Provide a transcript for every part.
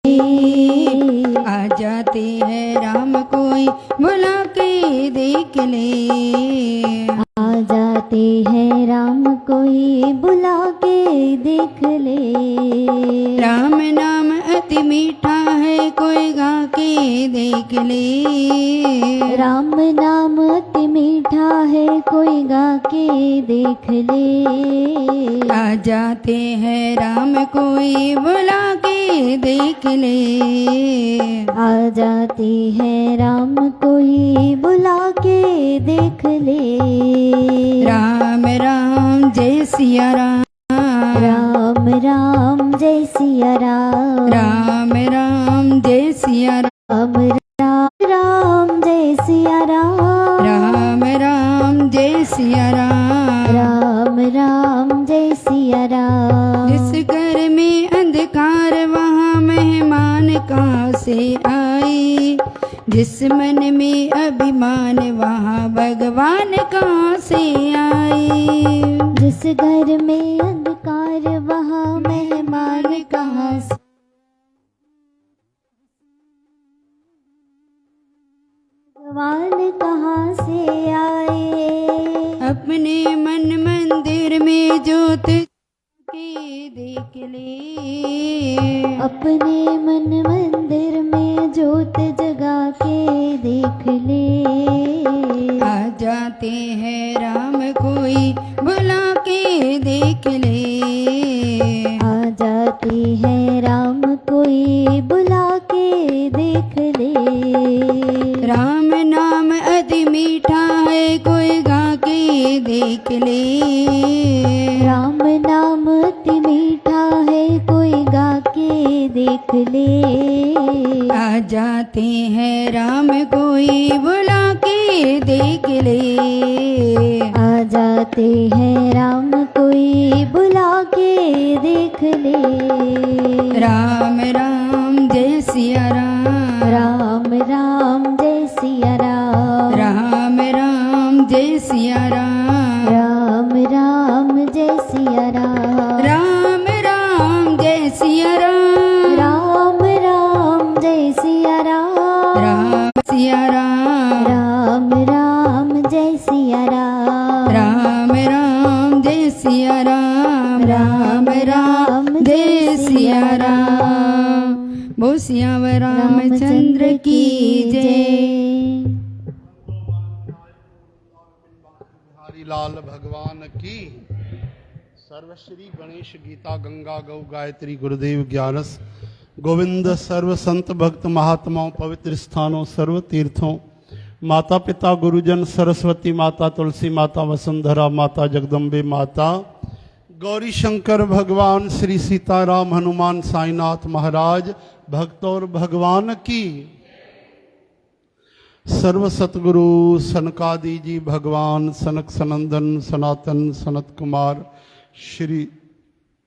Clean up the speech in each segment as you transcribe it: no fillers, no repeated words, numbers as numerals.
आ जाते हैं राम कोई बुला के देख ले। आ जाते हैं राम कोई बुला के देख ले। राम नाम अति मीठा है कोई गा के देख ले। राम नाम अति मीठा है कोई गा के देख ले। आ जाते हैं राम कोई बुला के देख ले। आ जाते हैं राम कोई बुला के देख ले। राम राम जय सिया राम। राम राम जय सिया राम। राम राम जय सिया राम। राम राम जय सिया राम। राम राम जय सिया राम। राम राम जय सिया राम। जिस घर में अंधकार वहाँ मेहमान कहाँ से आए। जिस मन में अभिमान वहाँ भगवान कहाँ से आए। जिस घर में अंधकार वहाँ मेहमान कहाँ से। भगवान कहाँ से आए। अपने मन मंदिर में ज्योत के देख ले। अपने मन मंदिर में ज्योत जगा के देख ले। आ जाते हैं राम कोई बुला के देख ले। आ जाते हैं राम कोई बुला के देख ले। राम नाम अति मीठा है कोई गा के देख ले। राम नाम अति मीठा है कोई गा के देख ले। आ जाते हैं राम कोई बुला के देख ले। आ जाते हैं राम कोई बुला के देख ले। राम राम जय सिया राम। राम राम जय सिया राम। राम राम जय सिया राम। राम राम जय सिया राम। राम राम जय सिया राम। राम राम जय सिया राम। राम सिया राम। राम राम जय सिया राम। राम राम जय सिया राम। राम राम जय सिया राम। बोल सियावर रामचंद्र की जय। लाल भगवान की। सर्वश्री गणेश गीता गंगा गौ गायत्री गुरुदेव ज्ञानस गोविंद सर्व संत भक्त महात्माओं पवित्र स्थानों सर्व तीर्थों माता पिता गुरुजन सरस्वती माता तुलसी माता वसुंधरा माता जगदम्बे माता गौरी शंकर भगवान श्री सीताराम हनुमान साईनाथ महाराज भक्त और भगवान की। सर्व सतगुरु सनकादि जी भगवान सनक सनंदन सनातन सनत कुमार श्री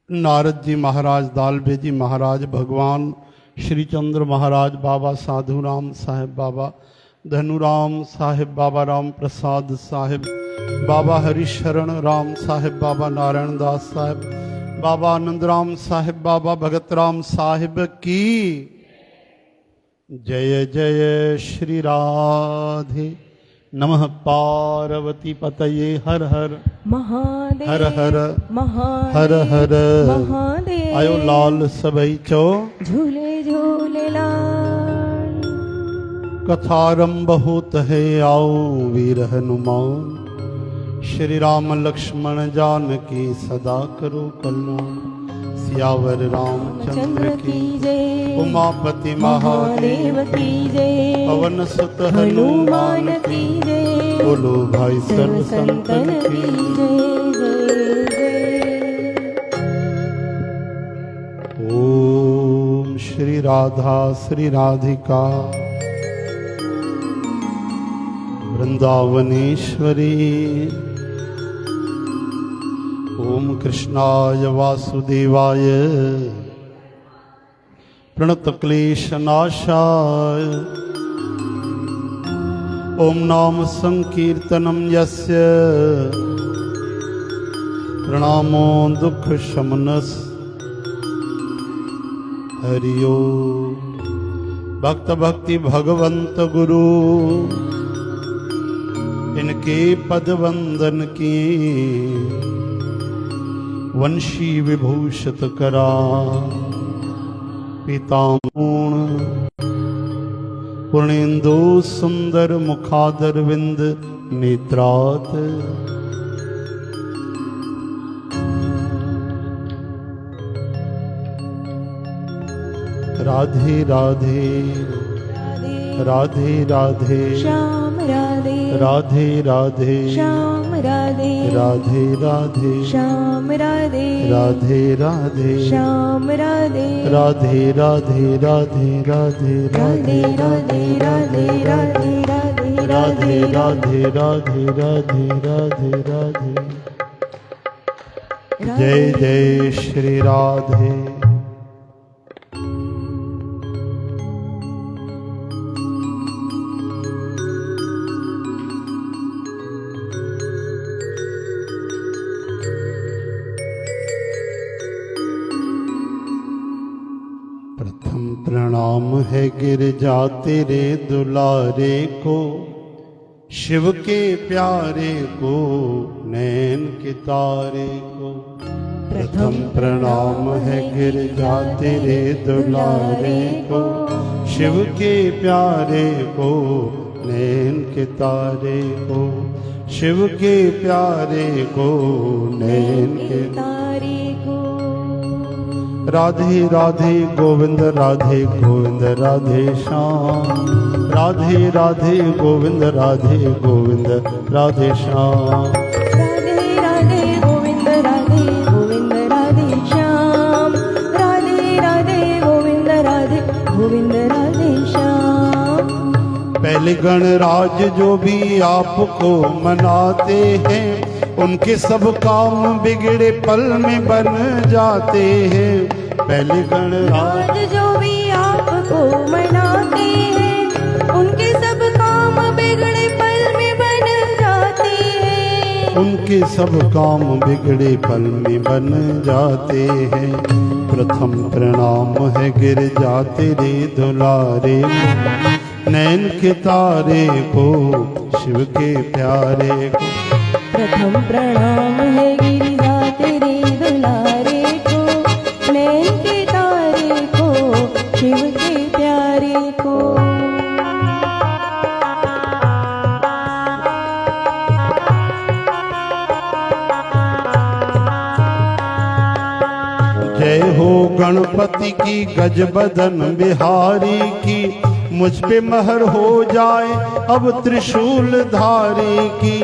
नारद जी महाराज दालबे जी महाराज भगवान श्री चंद्र महाराज बाबा साधुराम साहेब बाबा धनुराम साहेब बाबा राम प्रसाद साहेब बाबा हरिशरण राम साहेब बाबा नारायण दास साहेब बाबा आनंद राम साहेब बाबा भगत राम साहेब की जय जय श्री राधे नमः पार्वती पतये हर हर महादेव हर हर महादेव हर हर महादेव। आयो लाल सबई चो झूले झूले लाल। कथारंभ होत है आओ वीर हनुमान। श्री राम लक्ष्मण जानकी सदा करो कल्याण। सियावर रामचंद्र की जय। उमापति महादेव महादेव की जय। पवन सुत हनुमान हनुमान की जय। बोलो भाई सर्व संतन की की। जय जय जय। ओम श्री राधा श्री राधिका वृंदावनेश्वरी। ओम कृष्णाय वासुदेवाय प्रणत क्लेशनाशाय। ओम नाम संकीर्तनम यस्य प्रणामो दुख शमनस। हरि ओम। भक्त भक्ति भगवंत गुरु इनके पद वंदन किए, वंशी विभूषित करा पीताम्बूण, पूर्णेन्दु सुंदर मुखादर विंद नेत्रात। राधे राधे राधे राधे श्याम राधे राधे राधे श्याम राधे राधे राधे श्याम राधे राधे राधे श्याम राधे राधे राधे राधे राधे राधे राधे राधे राधे राधे राधे राधे राधे राधे राधे राधे। जय जय श्री राधे। प्रथम प्रणाम है गिरजा तेरे दुलारे को, शिव के प्यारे को, नैन के तारे को। प्रथम प्रणाम है गिरजा तेरे दुलारे को, शिव के प्यारे को, नैन के तारे को। शिव के प्यारे को, नैन के तारे को। राधे राधे गोविंद राधे गोविंद राधे श्याम। राधे राधे गोविंद राधे गोविंद राधे श्याम। राधे राधे गोविंद राधे गोविंद राधे श्याम। राधे राधे गोविंद राधे गोविंद राधे श्याम। पहले गणराज जो भी आपको मनाते हैं, उनके सब काम बिगड़े पल में बन जाते हैं। पहले गणराज आज जो भी आपको मनाते हैं, उनके सब काम बिगड़े पल में बन जाते हैं। उनके सब काम बिगड़े पल में बन जाते हैं। प्रथम प्रणाम है गिरजा तेरे दुलारे को, नैन के तारे को, शिव के प्यारे को। प्रथम प्रणाम है गिरिजा तेरे दुलारे को, नैन के तारे को, शिव के प्यारे को। जय हो गणपति की गजबदन बिहारी की, मुझ पे महर हो जाए अब त्रिशूल धारी की।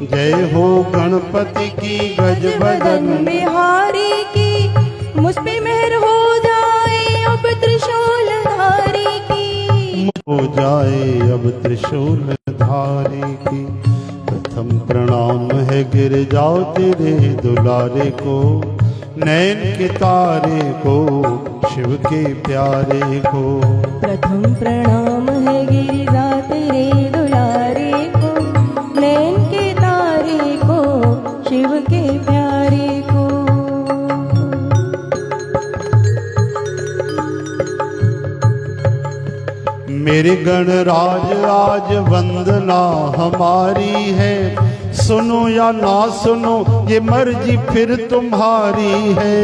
जय हो गणपति की गजबदन बिहारी की, मुझ पे मेहर हो जाए अब त्रिशूल धारी की। हो जाए अब त्रिशूल धारी की। प्रथम प्रणाम है गिरजा तेरे दुलारे को, नैन के तारे को, शिव के प्यारे को। प्रथम प्रणाम है गिरिजा तेरे दुलारे को, नैन के तारे को, शिव के प्यारे को। मेरे गणराज आज वंदना हमारी है, सुनो या ना सुनो ये मर्जी फिर तुम्हारी है।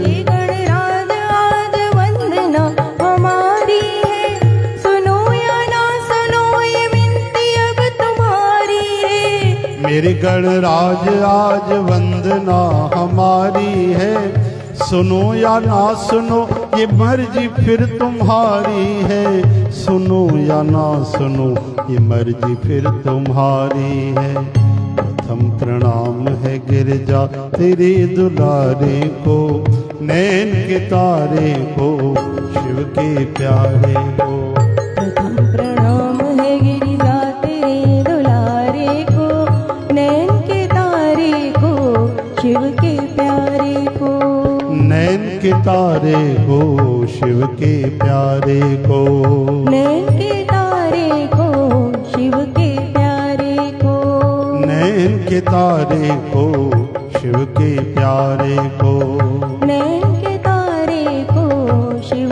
ये गणराज आज वंदना हमारी है, सुनो या ना सुनो ये विनती अब तुम्हारी है। मेरे गणराज आज वंदना हमारी है, सुनो या ना सुनो ये मर्जी फिर तुम्हारी है। सुनो या ना सुनो ये मर्जी फिर तुम्हारी है। प्रथम प्रणाम है गिरजा तेरे दुलारे को, नैन के तारे को, शिव के प्यारे को। प्रथम प्रणाम है गिरिजा तेरे दुलारे को, नैन के तारे को, शिव के प्यारे को। नैन के तारे को, शिव के प्यारे को। नैन के तारे को, शिव के प्यारे को। नैन के तारे को, शिव के प्यारे को। नैन के तारे को, शिव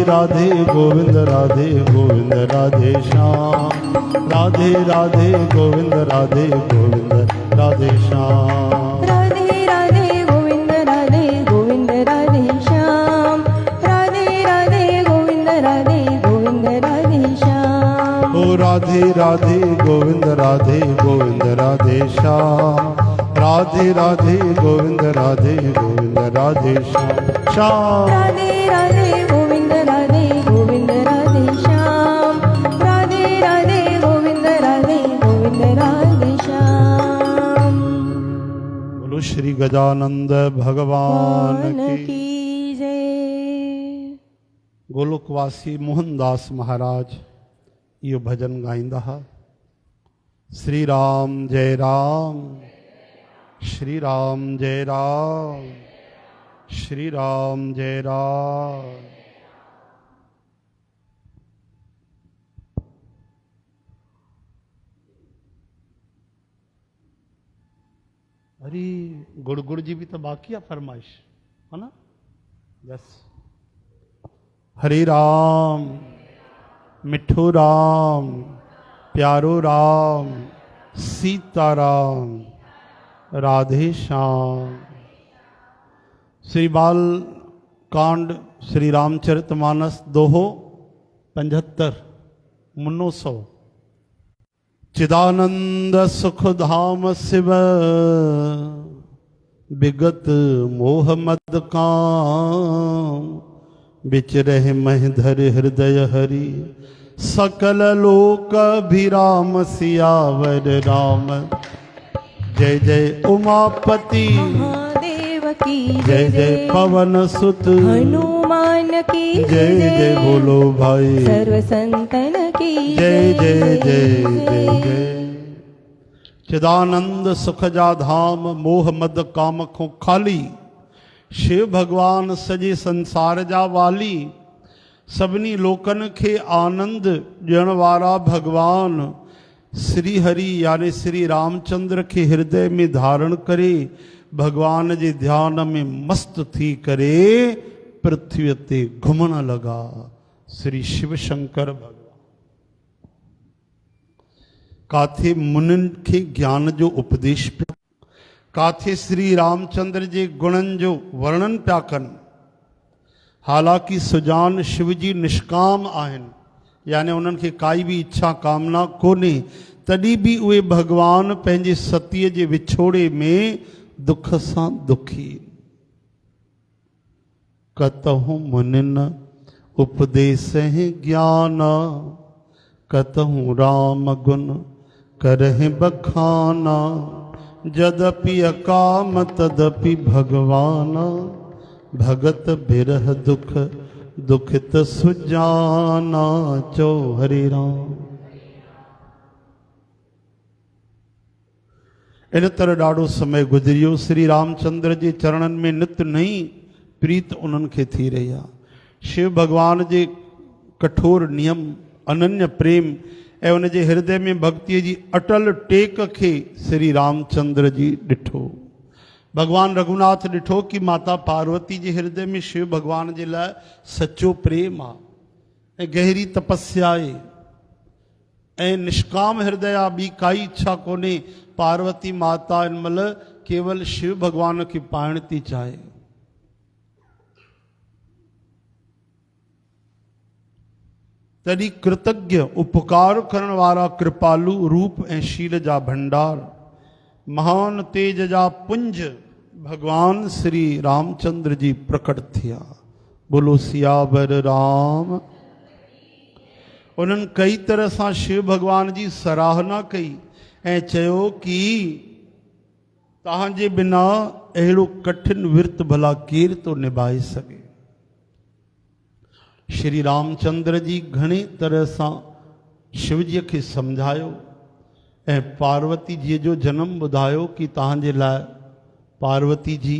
राधे गोविंद राधे गोविंद राधे श्याम। राधे राधे गोविंद राधे गोविंद राधे श्याम। राधे राधे गोविंद राधे गोविंद राधे श्याम। राधे राधे गोविंद राधे गोविंद राधे श्याम। ओ राधे राधे गोविंद राधे गोविंद राधे श्याम। राधे राधे गोविंद राधे गोविंद राधे श्याम श्याम। राधे राधे गोविंद राधे गोविंद राधे श्याम। राधे राधे गोविंद राधे गोविंद राधे श्याम। बोलो श्री गजानंद भगवान की की जय। गोलोकवासी मोहनदास महाराज यो भजन गाईंदा हा। श्री राम जय राम, श्री राम जय राम, श्री राम जय राम। अरे गुड़ जी भी तो बाकी है फरमाइश, है ना? यस। हरे राम, मिठू राम, प्यारो राम, सीता राम, राधे श्याम। श्री बाल कांड श्री रामचरितमानस दोहो 75 मुन्नो 100। चिदानंद सुख धाम शिव विगत मोह मद काम। विचरह मह हृदय हरि सकल लोक अभिराम। सियावर राम जय जय उमापति महादेव की जय जय पवन सुत हनुमान की जय जय बोलो भाई सर्व संतन की जय जय जय जय जय। चिदानंद सुख जा धाम मोह मद काम को खाली। शिव भगवान सजे संसार जा वाली। सभिनी लोकन खे आनंद ॾियण वारा भगवान श्री हरि यानी श्री रामचंद्र के हृदय में धारण करे। भगवान जे ध्यान में मस्त थी करे पृथ्वी ते घुमण लगा। श्री शिव शंकर भगवान काथे मुनिन के ज्ञान जो उपदेश पिया, काथे श्री रामचंद्र जे गुणन जो वर्णन पिया कन। हालांकि सुजान शिव जी निष्काम आहिनि, यानी उन्हनि खे काई भी इच्छा कामना कोन्हे, तॾहिं बि उहे भगवान पंहिंजे सतीअ जे विछोड़े में दुख सां दुखी। कतहु मुनिन उपदेश ज्ञान, कतहु राम गुण करहि बखाना। यद्यपि अकाम तदपि भगवान, भगत बिरह दुख दुखित सुजाना। चो हरे राम। इन तरह ॾाढो समय गुज़रियो। श्री रामचंद्र जे चरणनि में नित नई प्रीत उन्हनि खे थी रही आहे। शिव भगवान जे कठोर नियम, अनन्य प्रेम ऐं उन जे हृदय में भक्तीअ जी अटल टेक खे श्री रामचंद्र जी ॾिठो। भगवान रघुनाथ ॾिठो कि माता पार्वती जे हृदय में शिव भगवान जे लाइ सचो प्रेम आहे ऐं गहरी तपस्या आहे ऐं निष्काम हृदय आहे। ॿी काई इच्छा कोन्हे। पार्वती माता इन महिल केवल शिव भगवान खे पाइण थी चाहे। तॾहिं कृतज्ञ उपकार करण वारा कृपालु रूप ऐं शील जा भंडार, महान तेज जा पुंज भगवान श्री रामचंद्र जी प्रकट थिया। बोलो सियावर राम। उन्हनि कई तरह सां शिव भगवान जी सराहना कई ऐं चयो कि तव्हांजे बिना अहिड़ो कठिन विर्त भला केरु थो निभाए सघे। श्री रामचंद्र जी घणी तरह सां शिवजीअ खे सम्झायो ऐं पार्वती जी जो जन्म ॿुधायो कि तव्हांजे लाइ पार्वती जी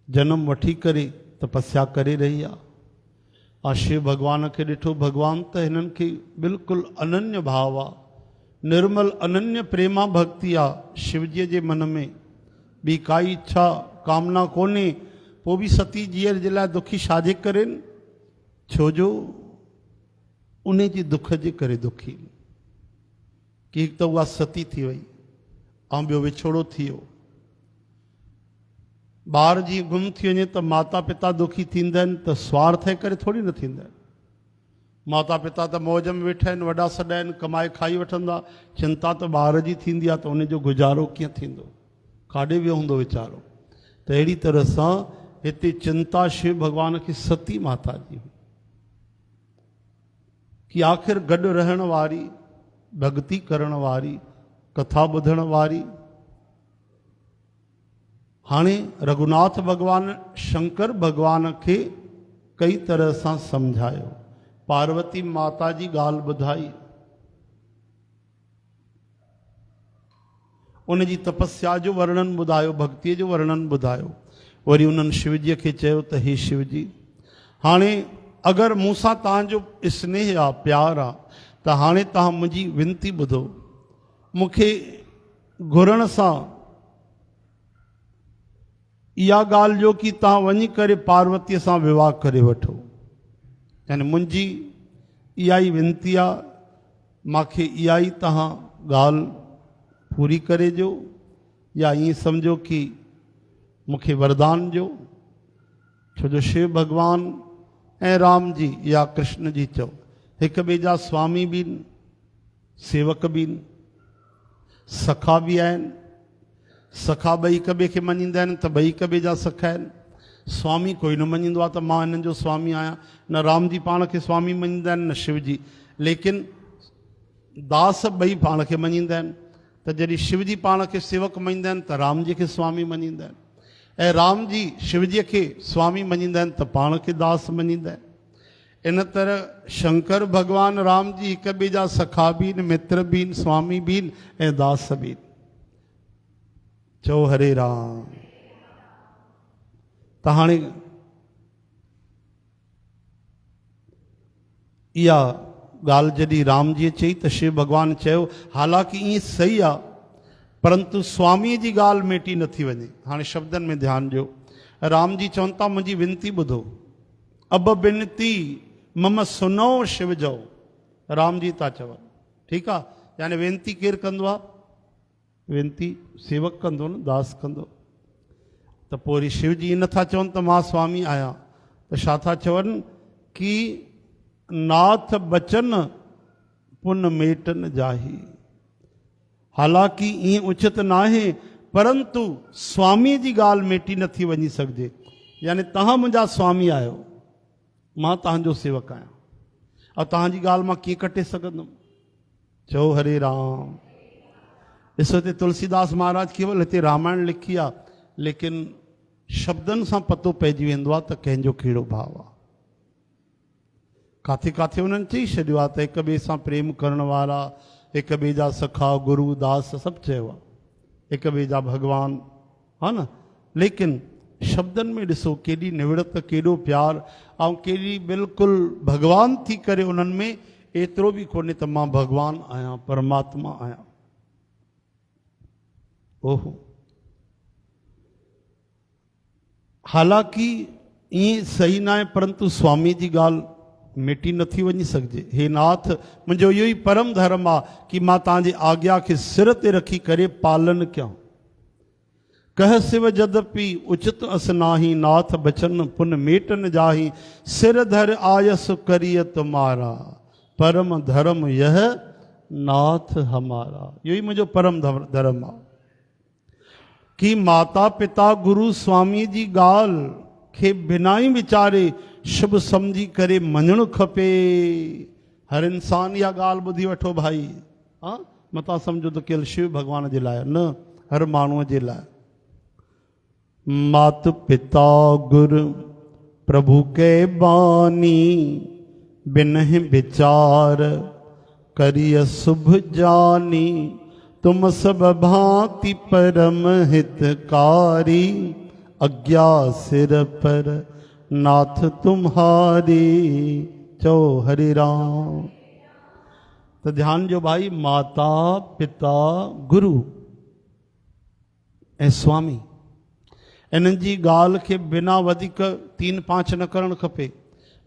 जन्म वठी करे तपस्या करे रही आहे। शिव भगवान खे ॾिठो। भगवान त हिननि खे बिल्कुलु अनन्य भाव आहे, निर्मल अनन्य प्रेमा भक्ति आहे शिवजीअ जे मन में। ॿी काई इच्छा कामना कोन्हे। पोइ बि सती जीअर जे लाइ दुखी छाजे करेनि? छो जो उन जी दुख जे करे दुखी कि हिकु त उहा सती थी वई ऐं ॿियो विछोड़ो थी वियो। ॿार जीअं गुम थी वञे त माता पिता दुखी थींदा आहिनि, त स्वार्थ जे करे थोरी न थींदा आहिनि। माता पिता त मौज में वेठा आहिनि, वॾा सॾा आहिनि, कमाए खाई वठंदा, चिंता त ॿार जी थींदी आहे त उनजो गुज़ारो कीअं थींदो, काॾे वियो हूंदो वीचारो। त अहिड़ी तरह सां हिते चिंता शिव भॻवान खे सती माता जी हुई कि आख़िर गॾु रहण वारी, भक्ति करण वारी, कथा ॿुधण वारी। हाणे रघुनाथ भॻवान शंकर भॻवान खे कई तरह सां सम्झायो। पार्वती माता जी ॻाल्हि ॿुधाई, उन जी तपस्या जो वर्णन ॿुधायो, भक्तीअ जो वर्णन ॿुधायो। वरी उन्हनि शिवजीअ खे चयो त हे शिव जी, हाणे अगरि मूंसां तव्हांजो स्नेह आहे, प्यारु आहे, त हाणे तव्हां मुंहिंजी विनती ॿुधो। मूंखे घुरण सां इहा ॻाल्हि जो कि तव्हां वञी करे पार्वतीअ सां विवाह करे वठो। यानी मुंहिंजी इहा ई विनती आहे, मूंखे इहा ई तव्हां ॻाल्हि पूरी करे ॾियो, या ईअं सम्झो कि मूंखे वरदान ॾियो। छो जो शिव भॻवान ऐं राम जी या कृष्ण जी चओ हिक ॿिए जा स्वामी बि आहिनि, सेवक बि आहिनि, सखा बि आहिनि। सखा ॿई हिक ॿिए खे मञींदा आहिनि त ॿई हिक ॿिए जा सखा आहिनि। स्वामी कोई न मञींदो आहे त मां हिननि जो स्वामी आहियां, न राम जी पाण खे स्वामी मञींदा आहिनि न शिव जी, लेकिन दास ॿई पाण खे मञींदा आहिनि। त जॾहिं शिव जी पाण खे सेवक मञींदा आहिनि त राम जी खे स्वामी मञींदा आहिनि, ऐं राम जी शिवजीअ खे स्वामी मञींदा आहिनि त पाण खे दास मञींदा आहिनि। इन तरह शंकर भॻवान राम जी हिक ॿिए जा सखा बि आहिनि, मित्र बि आहिनि, स्वामी बि आहिनि ऐं दास बि आहिनि। चओ हरे राम। त हाणे इहा ॻाल्हि जॾहिं राम जी चई त शिव भॻवान चयो, हालांकि ईअं सही आहे, परंतु स्वामीअ जी ॻाल्हि मेटी नथी वञे। हाणे शब्दनि में ध्यानु ॾियो। राम जी चवनि था मुंहिंजी विनती ॿुधो। अब बिनती मम सुनो शिव जो, राम जी था चवनि, ठीकु आहे। यानी वेनती केरु कंदो आहे? वेनती सेवक कंदो न, दास कंदो। त पोइ वरी शिव जी नथा चवनि त मां स्वामी आहियां, त छा था चवनि कि नाथ बचन पुन मेटन जाही। हालांकि ईअं उचित न आहे, परंतु स्वामीअ जी ॻाल्हि मेटी नथी वञी सघिजे। यानी तव्हां मुंहिंजा स्वामी आहियो, मां तव्हांजो सेवक आहियां, और तव्हांजी ॻाल्हि मां कीअं कटे सघंदुमि? चओ हरे राम। ॾिसो हिते तुलसीदास महाराज केवल हिते रामायण लिखी आहे, लेकिन शब्दनि सां पतो पइजी वेंदो आहे त कंहिंजो कहिड़ो भाव आहे। किथे किथे उन्हनि चई छॾियो आहे त हिक ॿिए सां प्रेम करण वारा, हिक ॿिए जा सखा, गुरु, दास सभु चयो आहे, हिक ॿिए जा भॻवान, हा न। लेकिन शब्दनि में ॾिसो केॾी निवड़त, केॾो प्यार, ऐं केॾी बिल्कुलु भॻवान थी करे उन्हनि में एतिरो बि कोन्हे त मां भॻवान आहियां, परमात्मा आहियां। ओहो, हालांकि ईअं सही न आहे, परंतु स्वामी जी ॻाल्हि मिटी नथी वञी सघिजे। हे नाथ, मुंहिंजो इहो ई परम धर्म आहे कि मां तव्हांजी आज्ञा खे सिर ते रखी करे पालन कयां। कह शिव जदपि उचित अस नाही, नाथ बचन पुन मेटन जाही। सिर धर आयस करिय तुम्हारा, परम धर्म यह नाथ हमारा। इहो ई मुंहिंजो परम धर्म आहे कि माता पिता गुरु स्वामी जी ॻाल्हि खे बिना ई वीचारे शुभ सम्झी करे मञणु खपे। हर इंसान इहा ॻाल्हि ॿुधी वठो भाई, हा, मता सम्झो त केवल शिव भॻवान जे लाइ न, हर माण्हूअ जे लाइ। मात पिता गुरु प्रभु के बानी, बिनहि विचार करिय शुभ जानी। तुम सब भांति परम हितकारी, अज्ञा सिर पर नाथ तुम्हारी। चो हरि राम। तो ध्यान जो भाई, माता पिता गुरु ऐं स्वामी, इन्हनि जी ॻाल्हि खे बिना वधीक 3-5 न करणु खपे।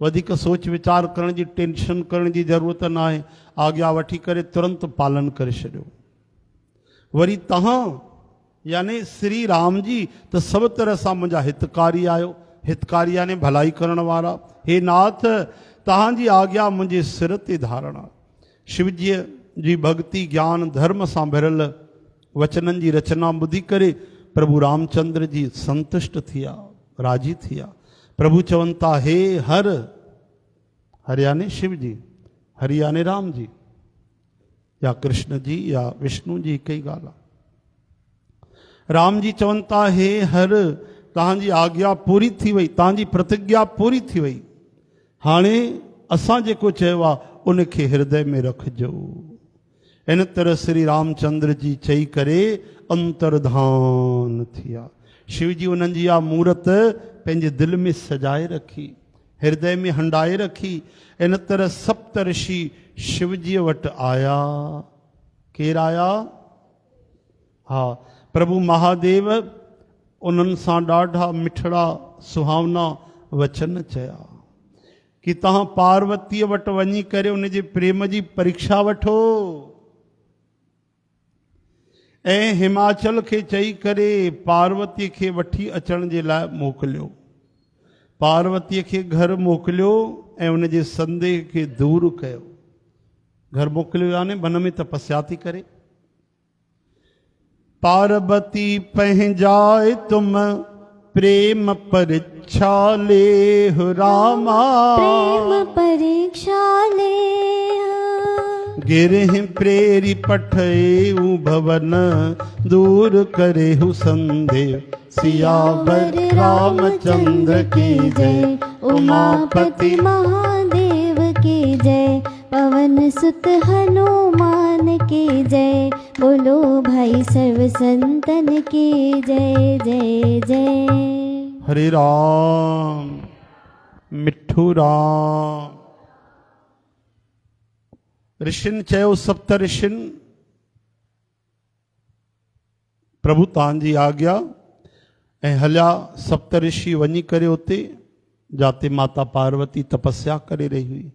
वधिक सोच वीचार करण जी, टेंशन करण जी ज़रूरत न आहे। आज्ञा वठी करे तुरंत पालन करे छॾियो। वरी तहां यानी श्री राम जी त सब तरह सां मुंहिंजा हितकारी आहियो। हितकारी यानी भलाई करण वारा। हे नाथ, तहांजी आज्ञा मुंहिंजे सिर ते धारण आहे। शिवजीअ जी भक्ति ज्ञान धर्म सां भरियल वचननि जी रचना ॿुधी करे प्रभु रामचंद्र जी संतुष्ट थिया, राजी थिया। प्रभु चवनि था, हे हर, हर यानी शिव जी, हरि यानी राम जी या कृष्ण जी या विष्णु जी, हिकु ई ॻाल्हि आहे। राम जी चवनि था, हे हर, तव्हांजी आज्ञा पूरी थी वई, तव्हांजी प्रतिज्ञा पूरी थी वई। हाणे असां जेको चयो आहे उनखे हृदय में रखिजो। इन तरह श्री रामचंद्र जी चई करे अंतर्धान थिया। शिव जी उन्हनि जी इहा मूर्त पंहिंजे दिलि में सजाए रखी, हृदय में हंडाए रखी। इन तरह सप्तऋषि शिवजीअ वटि आया। केरु आया? हा, प्रभु महादेव उन्हनि सां ॾाढा मिठड़ा सुहावना वचन चया कि तव्हां पार्वतीअ वटि वञी करे उनजे प्रेम जी परीक्षा वठो ऐं हिमाचल खे चई करे पार्वतीअ खे वठी अचण जे लाइ मोकिलियो। पार्वतीअ खे घर मोकिलियो ऐं उनजे संदेह खे दूर कयो। घर मोकिलियो यानी वन में तपस्या थी करे। पार्वती पंहिंजाए तुम प्रेम परीक्षा ले रामा, प्रेम परीक्षा ले गिरहि प्रेरी पठेऊ भवन, दूर करेहु संदेह सियावर रामचंद्र की जय। उमापति महादेव की जय, पवन सुत हनुमान की जय। बोलो भाई सर्व संतन की जय जय जय। हरे राम मिठू राम। ऋषिन चयो, सप्त ऋषिन प्रभु तव्हांजी आज्ञा। ऐं हलिया सप्त ऋषि वञी करे उते जाते माता पार्वती तपस्या करे रही हुई।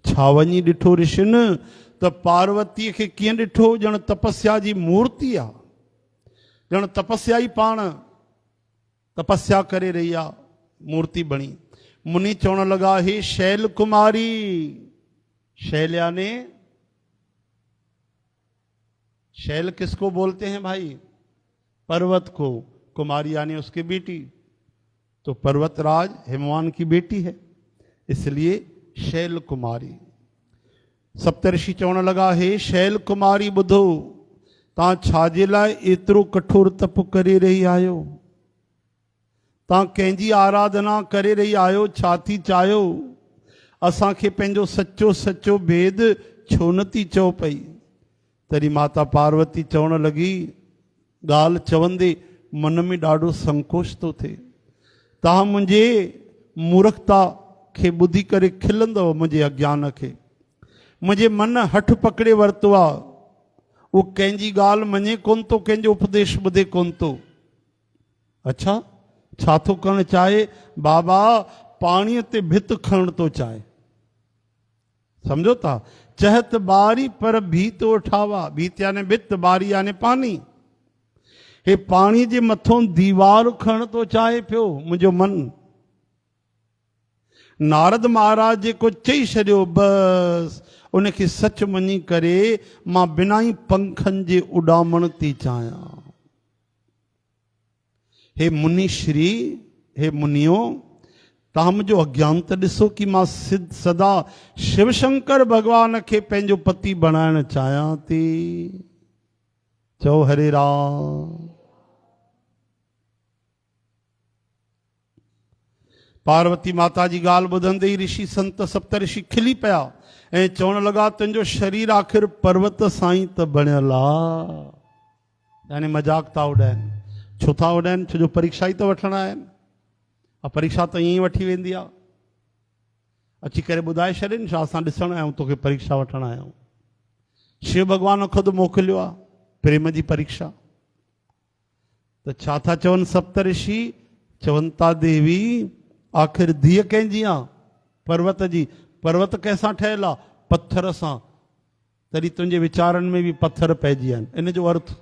छा वञी ॾिठो ऋषिन त पार्वतीअ खे कीअं ॾिठो, ॼण तपस्या जी मूर्ति आहे, ॼण तपस्या ई पाण तपस्या करे रही आहे, मूर्ति बणी। मुनि चवण लगा, हे शैल कुमारी। शैल यानी शैल किसको बोलते हैं भाई? पर्वत को। कुमारी यानी उसकी बेटी। तो पर्वतराज हिमवान की बेटी है, इसलिए शैल कुमारी। सप्तऋषि चवण लगा, हे शैल कुमारी ॿुधो, तव्हां छाजे लाइ एतिरो कठोर तप करे रही आहियो? तव्हां कंहिंजी आराधना करे रही आहियो? छा थी चाहियो? असांखे पंहिंजो सचो सचो भेद छो न थी चओ पई? तरी माता पार्वती चवण लगी, ॻाल्हि चवंदे मन में ॾाढो संकोच थो थिए। तव्हां मुंहिंजे मूर्खता खे ॿुधी करे खिलंदव, मुंहिंजे अज्ञान खे। मुंहिंजे मन हठ पकड़े वरितो आहे, उहो कंहिंजी ॻाल्हि मञे कोन थो, कंहिंजो उपदेश ॿुधे कोन थो। अच्छा, छा थो करणु चाहे? बाबा पाणीअ ते भित खणण थो चाहे। सम्झो था? चहत बारी पर भीत उठावा। भीत यानी भित, बारी यानी पानी। हे पाणी जे मथों दीवार खणण थो चाहे पियो मुंहिंजो मन। नारद महाराज जेको चई छॾियो, बस उनखे सच मञी करे मां बिना ई पंखनि जे उॾामण थी चाहियां। हे मुनि श्री, हे मुनियो, तव्हां मुंहिंजो अज्ञान त ॾिसो कि मां सदा शिव शंकर भॻवान खे पंहिंजो पति बणाइण चाहियां थी। चओ हरे राम। पार्वती माता जी ॻाल्हि ॿुधंदे ई ऋषि संत सप्त ऋषि खिली पिया ऐं चवण लॻा, तुंहिंजो शरीर आख़िर पर्वत सां ई त बणियल आहे। यानी मज़ाक था उॾाइनि। छो था उॾाइनि? छो जो परीक्षा ई त वठणा आहिनि। परीक्षा त ईअं ई वठी वेंदी आहे। अची करे ॿुधाए छॾनि, छा असां ॾिसण आहियूं तोखे परीक्षा वठण आहियूं। शिव भॻवान ख़ुदि मोकिलियो आहे प्रेम जी परीक्षा। त छा था चवनि सप्त ऋषि? चवनि था, देवी आख़िर धीअ कंहिंजी आहे? पर्वत जी। पर्वत कंहिंसां ठहियल आहे? पत्थर सां। तॾहिं तुंहिंजे वीचारनि में बि पत्थर पइजी विया आहिनि। इन जो अर्थ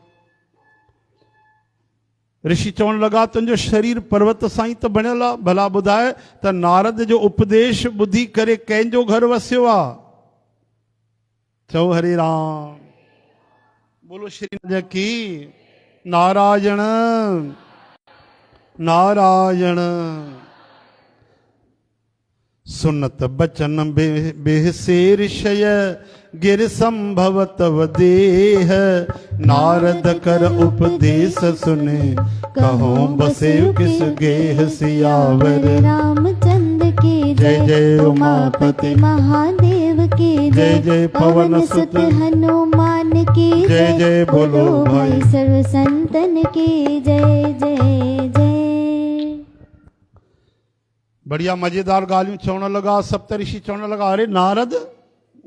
ऋषि चवण लॻा तुंहिंजो शरीर पर्वत सां ई त बणियल आहे। भला ॿुधाए त नारद जो उपदेश ॿुधी करे कंहिंजो घर वसियो आहे? चओ हरे राम। बोलो श्री की नारायण नारायण। सुनत बचन बेहसे ऋषय गिर संभव तव देह। नारद कर उपदेश सुने कहो बसे किस गेह। सियावर रामचंद्र की जय जय उमापति महादेव की जय जय पवन सुत हनुमान की जय जय। बोलो भाई सर्व संतन की जय जय जय। बढ़िया मजेदार ॻाल्हियूं चवण लॻा। सप्तऋषि चवण लॻा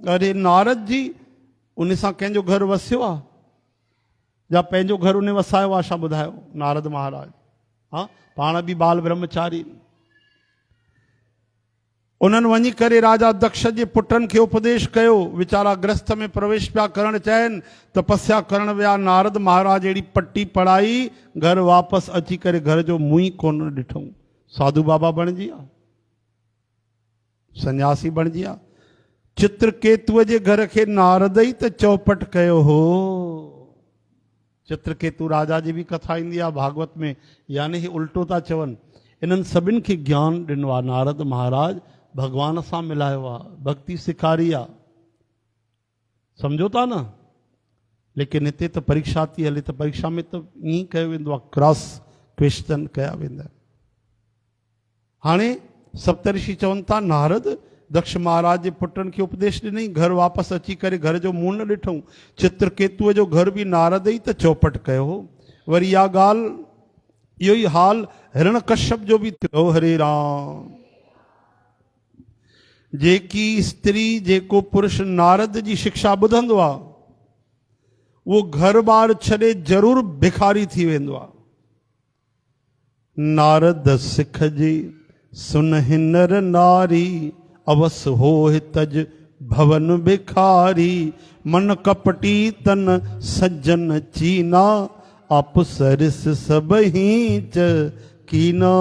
अरे नारद जी उन सां कंहिंजो घर वसियो आहे या पंहिंजो घर उन वसायो आहे? छा ॿुधायो नारद महाराज? हा, पाण बि बाल ब्रह्मचारी। उन्हनि वञी करे राजा दक्ष जे पुटनि खे उपदेश कयो। वीचारा ग्रस्त में प्रवेश पिया करणु चाहिनि, तपस्या करण विया। नारद महाराज अहिड़ी पट्टी पढ़ाई, घर वापसि अची करे घर जो मुंहुं ई कोन ॾिठऊं। साधू बाबा बणिजी विया, सन्यासी बणिजी विया। चित्रकेतुअ जे घर खे नारद ई त चौपट कयो हो। चित्रकेतु राजा जी बि कथा ईंदी आहे भागवत में, यानी ही उल्टो था चवनि। इन्हनि सभिनि खे ज्ञान ॾिनो आहे नारद महाराज, भगवान सां मिलायो आहे, भक्ति सेखारी आहे। सम्झो था न? लेकिन हिते त परीक्षा थी हले, त परीक्षा में त ईअं कयो वेंदो आहे, क्रॉस क्वेश्चन कया वेंदा आहिनि। हाणे सप्तऋषि चवनि था नारद दक्ष महाराज जे पुटनि खे उपदेश ॾिनई, घर वापसि अची करे घर जो मुंहुं न ॾिठऊं। चित्रकेतुअ जो घर बि नारद ई त चौपट कयो हो। वरी इहा ॻाल्हि, इहो ई हाल हिरण्यकश्यप जो बि थियो। हरे राम। जेकी स्त्री जेको पुरुष नारद जी शिक्षा ॿुधंदो आहे, उहो घर बार छॾे ज़रूरु भिखारी थी वेंदो आहे। नारद सिख जी सुनहि नर नारी, अवस हो तज भवन भिखारी। मन कपटी तन सज्जन चीना, आप सरिस सबही च कीना।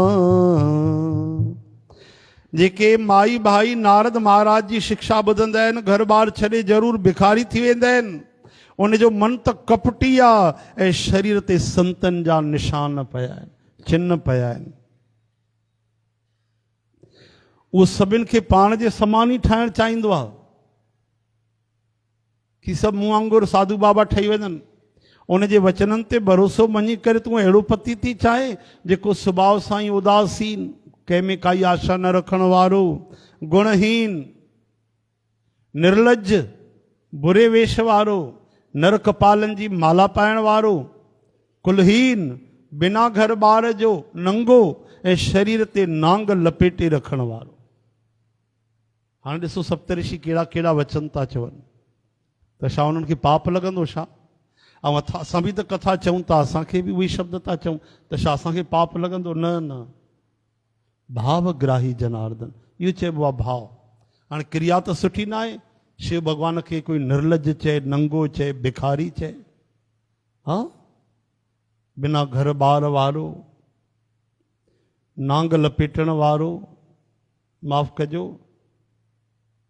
जेके माई भाई नारद महाराज जी शिक्षा ॿुधंदा आहिनि, घर बार छॾे ज़रूरु भिखारी थी वेंदा आहिनि। उन जो मन त कपटी आहे ऐं शरीर ते संतनि जा निशान पिया आहिनि, चिन्ह पिया आहिनि। उहो सभिनि खे पाण जे समान ई ठाहिणु चाहींदो आहे कि सभु मूं वांगुरु साधू बाबा ठही वञनि। उन जे वचननि ते भरोसो मञी करे तूं अहिड़ो पति थी चाहे जेको सुभाउ सां ई उदासीन, कंहिंमें काई आशा न रखण वारो, गुणहीन, निर्लज, बुरे वेश वारो, नर कपालनि जी माला पाइण वारो, कुलहीन, बिना घर बार जो, नंगो ऐं शरीर ते नांग लपेटे रखण वारो। हाणे ॾिसो सप्तऋषि कहिड़ा कहिड़ा वचन था चवनि, त छा उन्हनि खे पाप लॻंदो छा? ऐं असां बि त कथा चऊं था, असांखे बि उहे शब्द था चऊं, त छा असांखे पाप लॻंदो? न न, भावग्राही जनार्दन, इहो चइबो आहे भाव। हाणे क्रिया त सुठी न आहे। शिव भॻवान खे कोई निर्लज चए, नंगो चए, भिखारी चए, हा, बिना घर बार वारो, नांग लपेटण वारो, माफ़ कजो,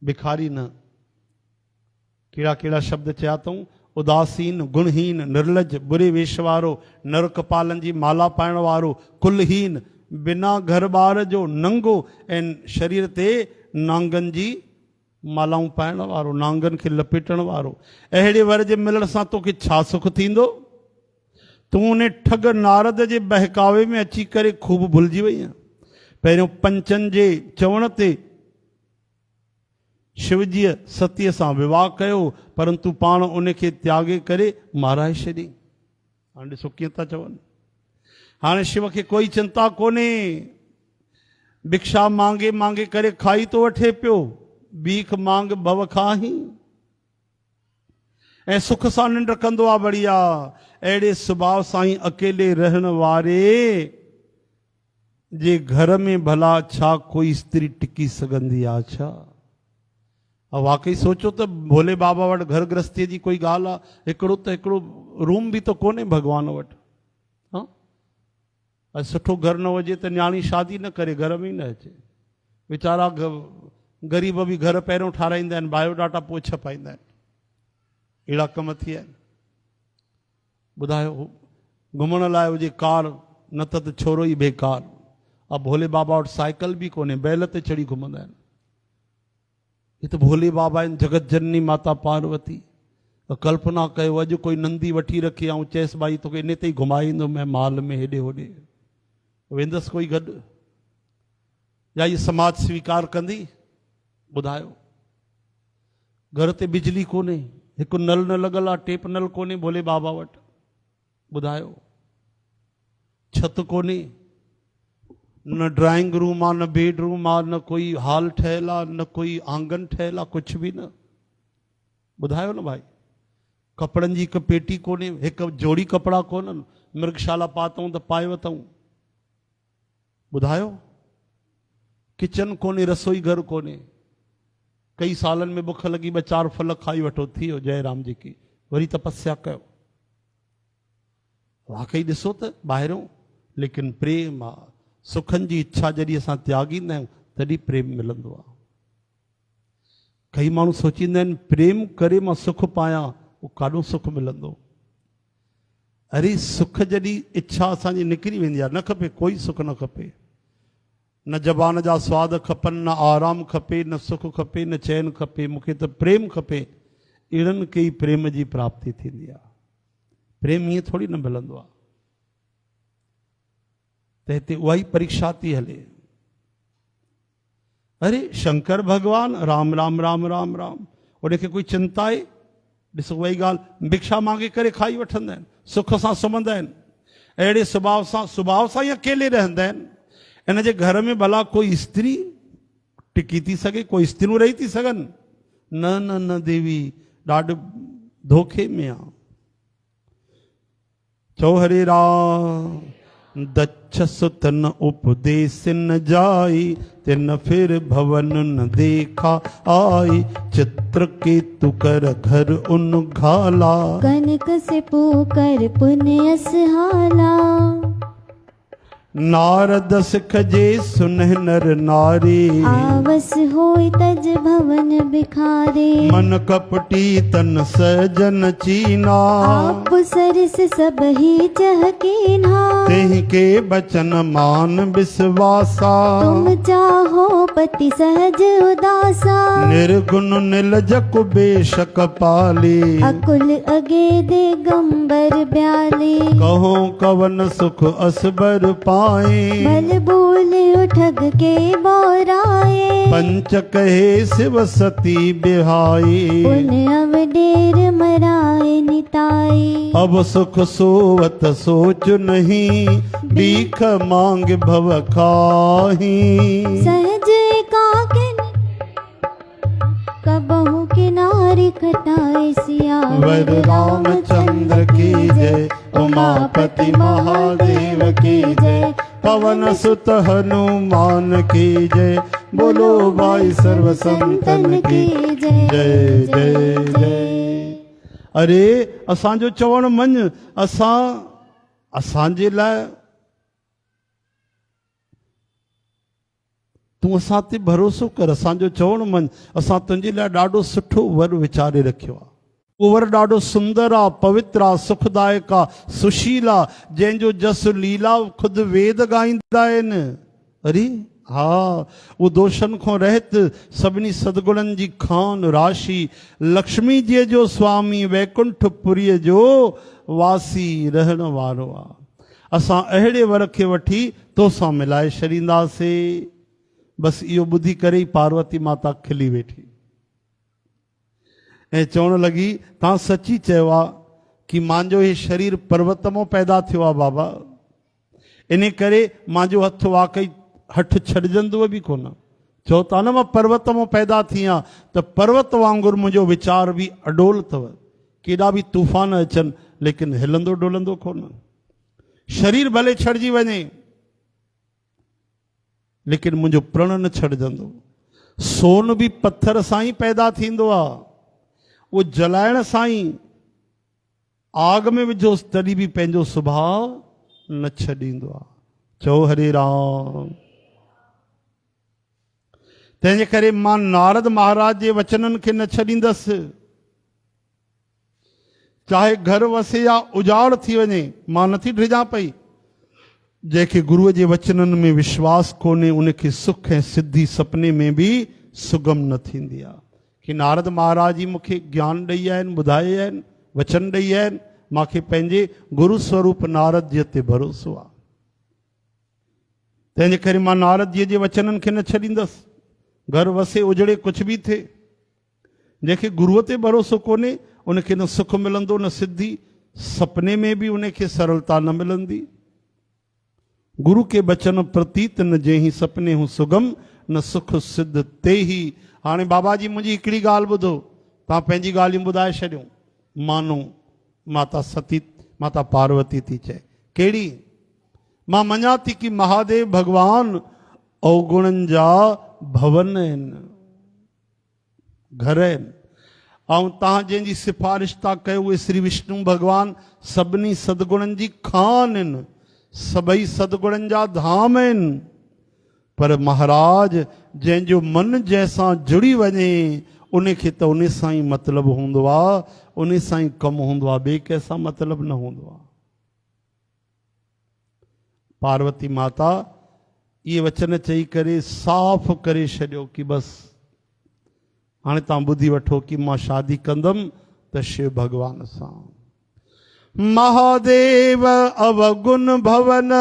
भिखारी न। कहिड़ा कहिड़ा शब्द चया अथऊं? उदासीन, गुणहीन, निर्लज, बुरे वेश वारो, नर कपालनि जी माला पाइण वारो, कुलहीन, बिना घर बार जो, नंगो ऐं शरीर ते नांगनि जी मालाऊं पाइण वारो, नांगनि खे लपेटण वारो। अहिड़े वर जे मिलण सां तोखे छा सुख थींदो? तूं उन ठग नारद जे बहकावे में अची करे खूब भुलिजी वई आहे। पहिरियों पंचनि जे चवण ते शिवजीअ सतीअ सां विवाह कयो, परंतु पाण उनखे त्यागे करे माराए छॾी। हाणे ॾिसो कीअं था चवनि। हाणे शिव खे कोई चिंता कोन्हे, भिक्षा मांगे मांगे करे खाई थो वठे पियो, भीख मांग भव खाही, ऐं सुख सां निंड कंदो आहे बढ़िया। अहिड़े सुभाउ सां ई अकेले रहण वारे जे घर में भला छा कोई स्त्री टिकी सघंदी आहे छा? वाकई सोचो तो भोले बाबा वटि घर गृहस्थीअ जी कोई ॻाल्हि आहे? हिकिड़ो रूम बि तो कोन्हे भगवान वटि। हाँ, सुठो घर न हुजे त न्याणी शादी न करे, घर में ही न अचे। वीचारा गरीब भी घर पहिरियों ठाराईंदा आहिनि, बायोडाटा पोइ छपाईंदा आहिनि। अहिड़ा कम थी विया आहिनि। ॿुधायो, घुमण लाइ हुजे कार, न त छोरो ई बेकार। अब भोले बाबा वटि साइकिल भी कोन्हे, बैल ते चढ़ी घुमंदा आहिनि। ये तो भोले बाबा आहिनि, जगत जननी माता पार्वती। तो कल्पना कयो अॼु कोई नंदी वठी रखी ऐं चएसि भाई तोखे इन ते ई घुमाईंदो मैं माल में हेॾे होॾे, वेंदसि कोई गॾु? या ये समाज स्वीकार कंदी? ॿुधायो, घर ते बिजली कोन्हे, हिकु नल न लॻल आहे, टेप नल कोन्हे भोले बाबा वटि। ॿुधायो, छत कोन्हे, न ड्राइंग रूम आहे, न बेडरूम आहे, न कोई हॉल ठहियल आहे, न कोई आंगन ठहियल आहे, कुझु बि न। ॿुधायो न भाई, कपिड़नि जी हिकु पेटी कोन्हे, हिकु जोड़ी कपिड़ा कोन्हनि, मृगशाला पातऊं त पाए वतऊं। ॿुधायो, किचन कोन्हे, रसोई घर कोन्हे। कई सालनि में बुख लगी 2-4 फल खाई वठो, थी वियो जयराम जी की, वरी तपस्या कयो। वाकई ॾिसो त ॿाहिरियों, लेकिन प्रेम आहे। सुखनि जी इच्छा जॾहिं असां त्यागींदा आहियूं तॾहिं प्रेम मिलंदो आहे। कई माण्हू सोचींदा आहिनि प्रेम करे मां सुख पायां, उहो काॾों सुख मिलंदो? अरे सुख जॾहिं इच्छा असांजी निकिरी वेंदी आहे, न खपे कोई सुख न खपे, न ज़बान जा स्वाद खपनि, न आराम खपे, न सुख खपे, न चैन खपे, मूंखे त प्रेम खपे। अहिड़नि खे ई प्रेम जी प्राप्ति थींदी आहे। प्रेम ईअं थोरी न मिलंदो आहे। त हिते उहा ई परीक्षा थी हले। अरे शंकर भगवान राम राम राम राम राम, उनखे कोई चिंता आहे? ॾिसो वही ॻाल्हि, भिक्षा मांगे करे खाई वठंदा आहिनि, सुख सां सुम्हंदा आहिनि, अहिड़े सुभाउ सां ई अकेले रहंदा आहिनि। इन जे घर में भला कोई स्त्री टिकी थी सघे? कोई स्त्रियूं रही थी सघनि? न न न देवी, ॾाढो धोखे में आहे। चओ हरे राम। दच्छ सुत न उपदेश न जाई, तिन फिर भवन न देखा आई, चित्र केतु कर घर उन घाला, कनक से पूकर पुण्य सहाला, नारद सिख जे सुनह नर नारी, आवस होय तज भवन बिखारे, मन कपटी तन सजन चीना, आप सरस सब ही चहकीना, तेहि के बचन मान विश्वासा, तुम चाहो पति सहज उदासा, निर्गुण निलज कुबेश कपाली, अकुल अगे दिगंबर ब्याली, कहो कवन सुख असबर पाए, भल बोले ठग के बोराए, पंच कहे शिव सती बिहाई, पुन अवडेर मराए निताई, अब सुख सोवत सोच नहीं, भीख मांग भव खाही, सहज एकाकिन कबहु किनारे खटाए, सियावर रामचंद्र की जय, उमापति महादेव की जय, पवन सुत हनुमान की जय, बोलो भाई सर्व संतन की जय जय जय। अरे असांजो चवण मञ, असांजे लाइ तूं असां ते भरोसो कर, असांजो चवण मञ, असां तुंहिंजे लाइ ॾाढो सुठो वर विचारे रखियो आहे। उहो वर ॾाढो सुंदर आहे, पवित्र आहे, सुखदायक आहे, सुशील आहे, जंहिंजो जस लीला ख़ुदि वेद ॻाईंदा आहिनि। अरे हा, उहो दोषनि खां रहित, सभिनी सदगुणनि जी खान राशि, लक्ष्मी जीअ जो स्वामी, वैकुंठपुरीअ जो वासी रहण वारो आहे। असां अहिड़े वर खे वठी तोसां मिलाए छॾींदासीं। बसि इहो ॿुधी करे ई पार्वती माता खिली वेठी ऐं चवण लॻी, तव्हां सची चयो आहे कि मुंहिंजो हीउ शरीर पर्वत मां पैदा थियो आहे बाबा, इन करे मुंहिंजो हथु वाकई हठ छॾजंदो बि कोन। चओ था न मां पर्वत मां पैदा थी आहियां, त पर्वत वांगुरु मुंहिंजो वीचार बि अडोल अथव, केॾा बि तूफ़ान अचनि लेकिन हिलंदो डोलंदो कोन। शरीर भले छॾिजी वञे, लेकिन मुंहिंजो प्रण न छॾजंदो। सोन बि पत्थर सां ई पैदा थींदो आहे, उहो जलाइण सां ई आग में विझोसि तॾहिं बि पंहिंजो सुभाउ न छॾींदो आहे। चओ हरे राम। तंहिंजे करे मां नारद महाराज जे वचननि खे न छॾींदसि, चाहे घर वसे या उजाड़ थी वञे, मां नथी ड्रिजां पई। जंहिंखे गुरुअ जे वचननि में विश्वास कोन्हे उनखे सुख ऐं सिद्धि सपने में बि सुगम न थींदी आहे। कि नारद महाराज जी मूंखे ज्ञान ॾेई आहिनि, ॿुधाए आहिनि, वचन ॾेई आहिनि, मूंखे पंहिंजे गुरु स्वरूप नारद जीअ ते भरोसो आहे। तंहिंजे करे मां नारद जीअ जे वचननि खे न छॾींदसि, घर वसे उजड़े कुझु बि थिए। जंहिंखे गुरुअ ते भरोसो कोन्हे उनखे न सुख मिलंदो न सिद्धि, सपने में बि उनखे सरलता न मिलंदी। गुरु के बचन प्रतीत न जंहिं सपने हूं सुगम, न सुख सिद्ध ते ही। हाणे बाबा जी मुंहिंजी हिकिड़ी ॻाल्हि ॿुधो, तव्हां पंहिंजी ॻाल्हियूं ॿुधाए छॾियो। मानो माता सती, माता पार्वती थी चए, कहिड़ी? मां मञा थी कि महादेव भगवान अवगुणनि जा भवन आहिनि, घर आहिनि, ऐं तव्हां जंहिंजी सिफारिश था कयो उहे श्री विष्णु भगवान सभिनी सदगुणनि जी खान आहिनि, सभई सदगुणनि जा धाम आहिनि। पर महाराज जंहिंजो मन जंहिंसां जुड़ी वञे उनखे त उन सां ई मतिलबु हूंदो आहे, उन सां ई कमु हूंदो आहे, ॿिए कंहिंसां मतिलबु न हूंदो आहे। पार्वती माता इहे वचन चई करे साफ़ करे छॾियो कि बसि हाणे तव्हां ॿुधी वठो कि मां शादी कंदमि त शिव भगवान सां। महादेव अवगुण भवन,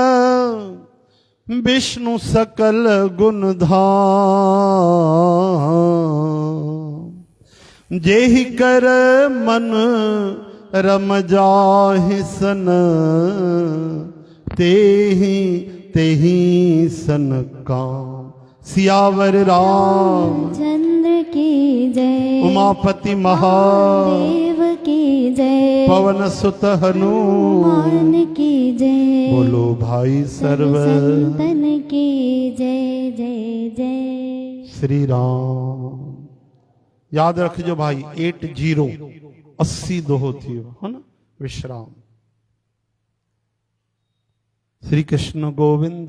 विष्णु सकल गुण धाम। जेहि कर मन रम जाहि सन, तेहि तेहि सन काम। सियावर रामचंद्र की जय, उमापति महादेव की जय, पवन सुत हनुमान की जय, बोलो भाई सर्व संतन की जय जय जय। श्री राम। याद रखिजो भाई, 80 80 दोहो थी वियो है न, विश्राम। श्री कृष्ण गोविंद,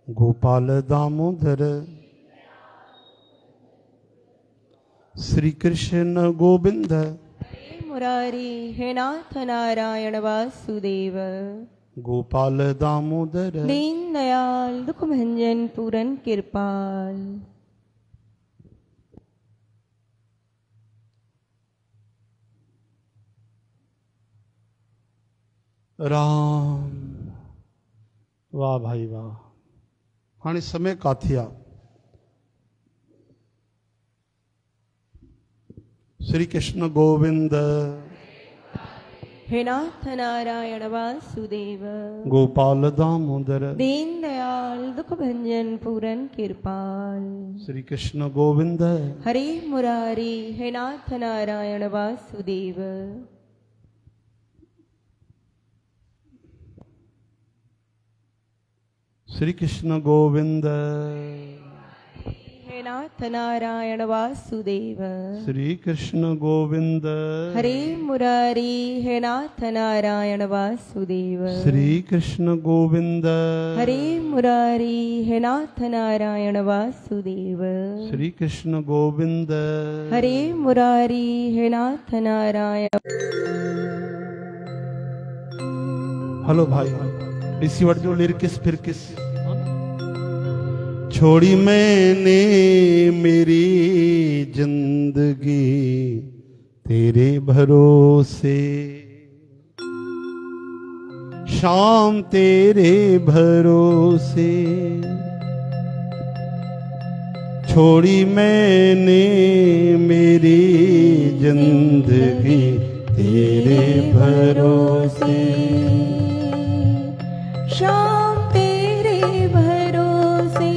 गोपाल दामोदर, श्री कृष्ण गोविंद। मुरारी हे नाथ नारायण वासुदेव, गोपाल दामोदर, दीन दयाल दुख भंजन पूरन कृपाल। राम। वाह भाई वाह। हाणे समय काथी आहे? श्री कृष्ण गोविंद, हे नाथ नारायण वासुदेव, गोपाल दामोदर, दीन दयाल दुख भंजन पूरन कृपाल। श्री कृष्ण गोविंद, हरे मुरारी हे नाथ नारायण वासुदेव। श्री कृष्ण गोविंद, हे नाथ नारायण वासुदेव। श्री कृष्ण गोविंद, हरे मुरारी हे नाथ नारायण वासुदेव। श्री कृष्ण गोविंद, हरे मुरारी हे नाथ नारायण वासुदेव। श्री कृष्ण गोविंद, हरे मुरारी हे नाथ नारायण। हेलो भाई, इसी वर्ड जो लिरिकिस फिर किस छोड़ी मैंने मेरी जिंदगी तेरे भरोसे, शाम तेरे भरोसे। छोड़ी मैंने मेरी जिंदगी तेरे भरोसे, शाम तेरे भरोसे।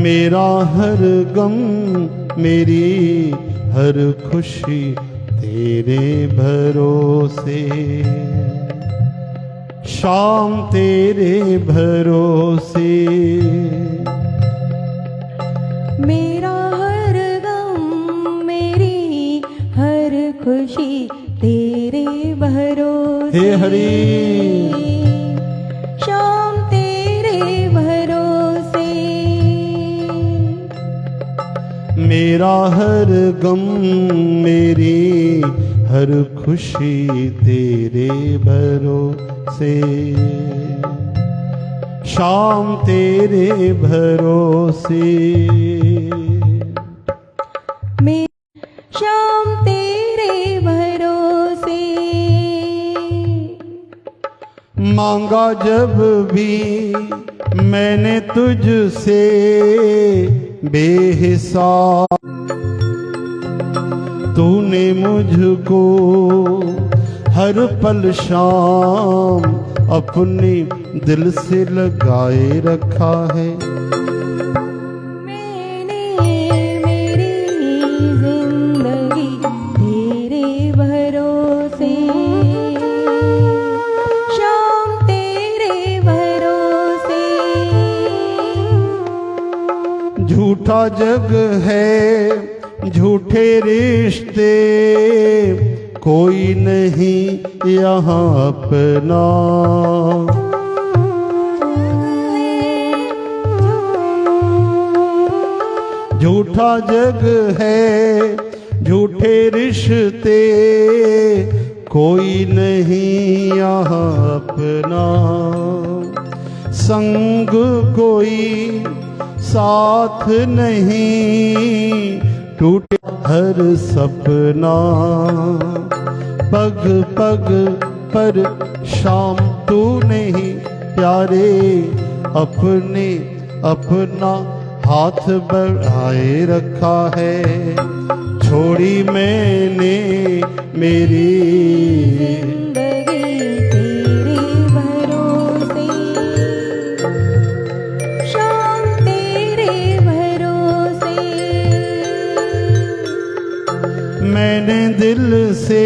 मेरा हर गम मेरी हर खुशी तेरे भरोसे, शाम तेरे भरोसे। मेरा हर गम मेरी हर खुशी तेरे भरोसे। हे हरि शाम तेरे भरोसे। मेरा हर गम मेरी हर खुशी तेरे भरोसे, शाम तेरे भरोसे। शाम तेरे भरोसे। मांगा जब भी मैंने तुझसे बेहिसाब, तूने मुझको हर पल शाम अपने दिल से लगाए रखा है। मैंने मेरी जिंदगी तेरे भरोसे, शाम तेरे भरोसे। झूठा जग है झूठे रिश्ते, कोई नहीं यहाँ अपना। झूठा जग है झूठे रिश्ते, कोई नहीं यहाँ अपना। संग कोई साथ नहीं, टूटे हर सपना। पग पग पर शाम तू नहीं प्यारे, अपने अपना हाथ बढ़ाए रखा है। छोड़ी मैंने मेरी जिंदगी तेरे भरोसे, शाम तेरे भरोसे। मैंने दिल से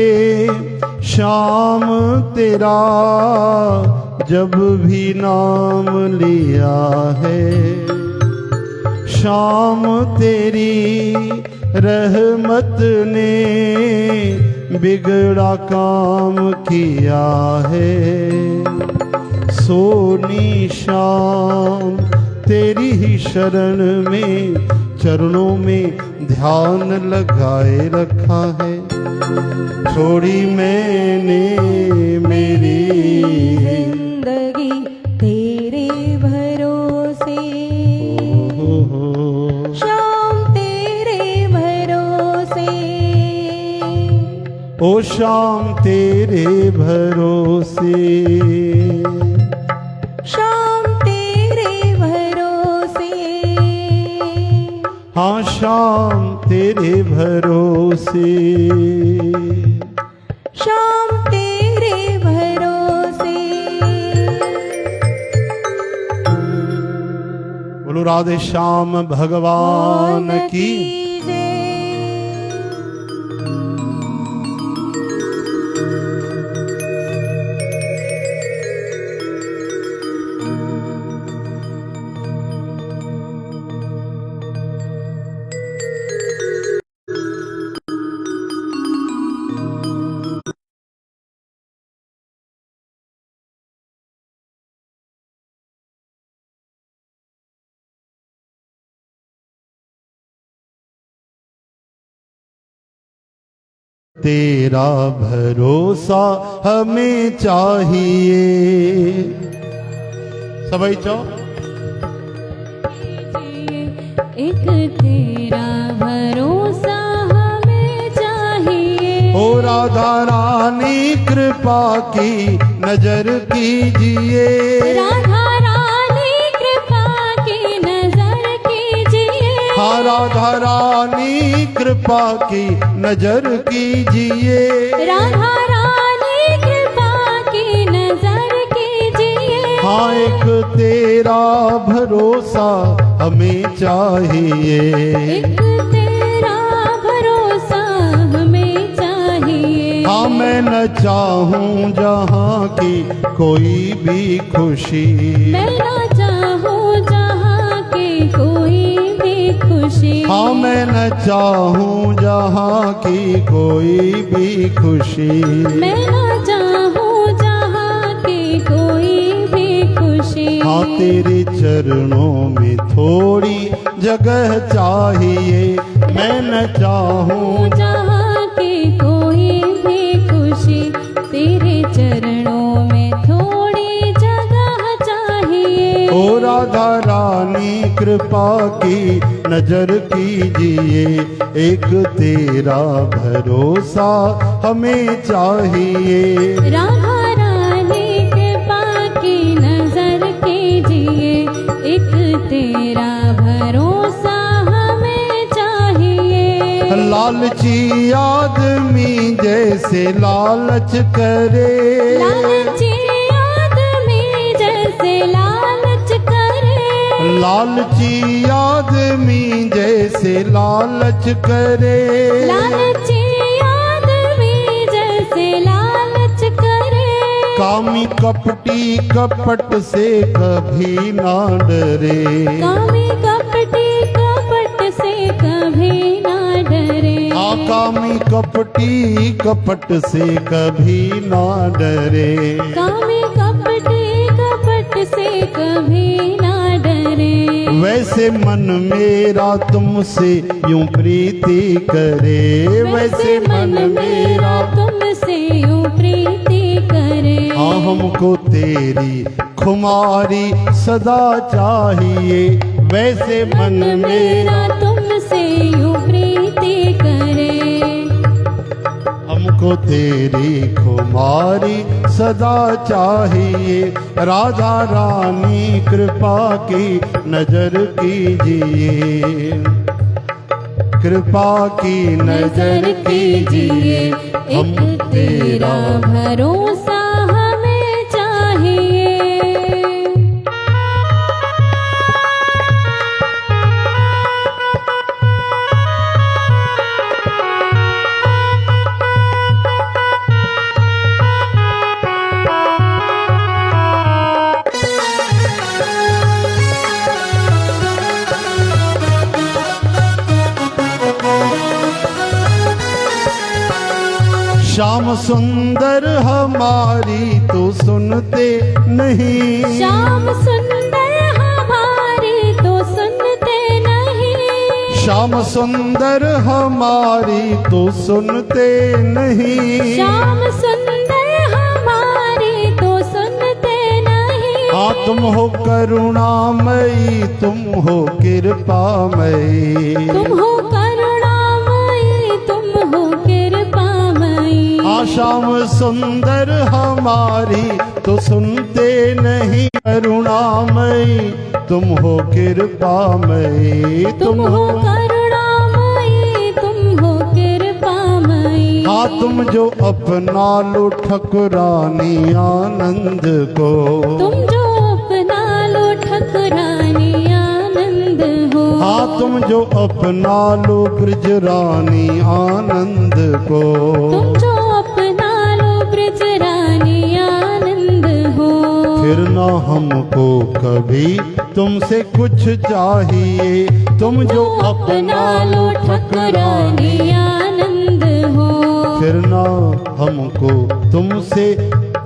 शाम तेरा जब भी नाम लिया है, शाम तेरी रहमत ने बिगड़ा काम किया है। सोनी शाम तेरी ही शरण में चरणों में ध्यान लगाए रखा है। छोड़ी मैंने मेरी जिंदगी तेरे भरोसे, शाम तेरे भरोसे। ओ शाम तेरे भरोसे, शाम तेरे भरोसे। हाँ शाम तेरे भरोसे, शाम तेरे भरोसे। बोलो राधे श्याम भगवान की। जय। तेरा भरोसा हमें चाहिए। सभी चो एक तेरा भरोसा हमें चाहिए। ओ राधा रानी कृपा की नजर कीजिए। राधा रानी कृपा की नजर कीजिए। हाँ राधा रानी कृपा की नजर कीजिए। राधा रानी कृपा की नजर कीजिए। हाँ एक तेरा भरोसा हमें चाहिए। एक तेरा भरोसा हमें चाहिए। मैं न चाहूं जहाँ की कोई भी खुशी। मैं ना चाहूँ जहाँ की कोई भी खुशी। हाँ मैं न चाहूं जहाँ की कोई भी खुशी। मैं ना चाहूँ जहाँ की कोई भी खुशी। हाँ तेरे चरणों में थोड़ी जगह चाहिए। मैं न चाहूं जहाँ की कोई भी खुशी। तेरे चरणों में थोड़ी जगह चाहिए। ओ राधा रानी कृपा की नजर कीजिए। एक तेरा भरोसा हमें चाहिए। राधा रानी कृपा की नजर कीजिए। एक तेरा भरोसा हमें चाहिए। लालची आदमी जैसे लालच करे। लालची आदमी जैसे लालच करे। लालची आदमी जैसे लालच करे। लालची आदमी जैसे लालच करे। कामी कपटी कपट से कभी ना डरे। कामी कपटी कपट से कभी ना डरे। कामी कपटी कपट से कभी ना डरे। कामी कपटी कपट से कभी ना डरे। वैसे मन मेरा तुमसे यूं प्रीति करे। वैसे मन मेरा तुमसे यूं प्रीति करे। हाँ हमको तेरी खुमारी सदा चाहिए। वैसे मन मेरा तुमसे यूं प्रीति करे। हमको तेरी खुमारी सदा चाहिए। राधा रानी कृपा की नजर कीजिए। कृपा की नजर कीजिए। एक तेरा भरोसा हमें चाहिए। श्याम सुंदर हमारी तो सुनते नहीं। श्याम सुंदर हमारी तो सुनते नहीं। श्याम सुंदर हमारी तो सुनते नहीं। श्याम सुंदर हमारी तो सुनते नहीं। हाँ तुम हो करुणामयी तुम हो कृपामयी। तुम हो करुणामयी तुम हो कृपामयी। हाँ श्याम सुंदर हमारी तो सुनते नहीं। करुणामयी तुम हो कृपामयी। तुम हो करुणामयी तुम हो कृपामयी। हाँ तुम जो अपना लो ठकुरानी आनंद को। तुम जो अपना लो ठकुरानी आनंद हो। हाँ तुम जो अपना लो ब्रजरानी आनंद को। तुम जो अपना लो ब्रजरानी आनंद हो। फिर ना हमको कभी तुमसे कुछ चाहिए। तुम जो अपना लो ठकुरानी आनंद हो। फिर ना हमको तुमसे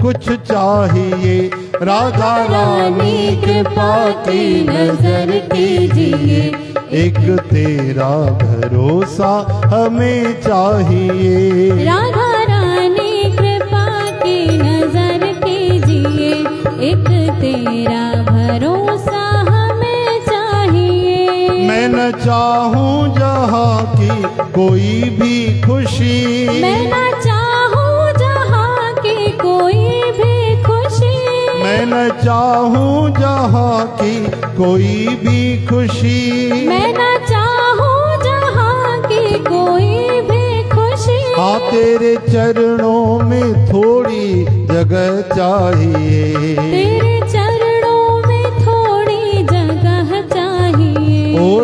कुछ चाहिए। राधा रानी कृपा की नजर कीजिए। एक तेरा भरोसा हमें चाहिए। राधा रानी कृपा की नजर कीजिए। एक तेरा भरोसा हमें चाहिए। मैं न चाहूं जहाँ की कोई भी खुशी। मैं ना चाहूँ जहाँ की कोई भी खुशी। मैं न चाहूं जहाँ की कोई भी खुशी। मैं ना चाहूँ जहाँ की कोई भी खुशी। हाँ तेरे चरणों में थोड़ी जगह चाहिए। तेरे चरणों में थोड़ी जगह चाहिए। ओ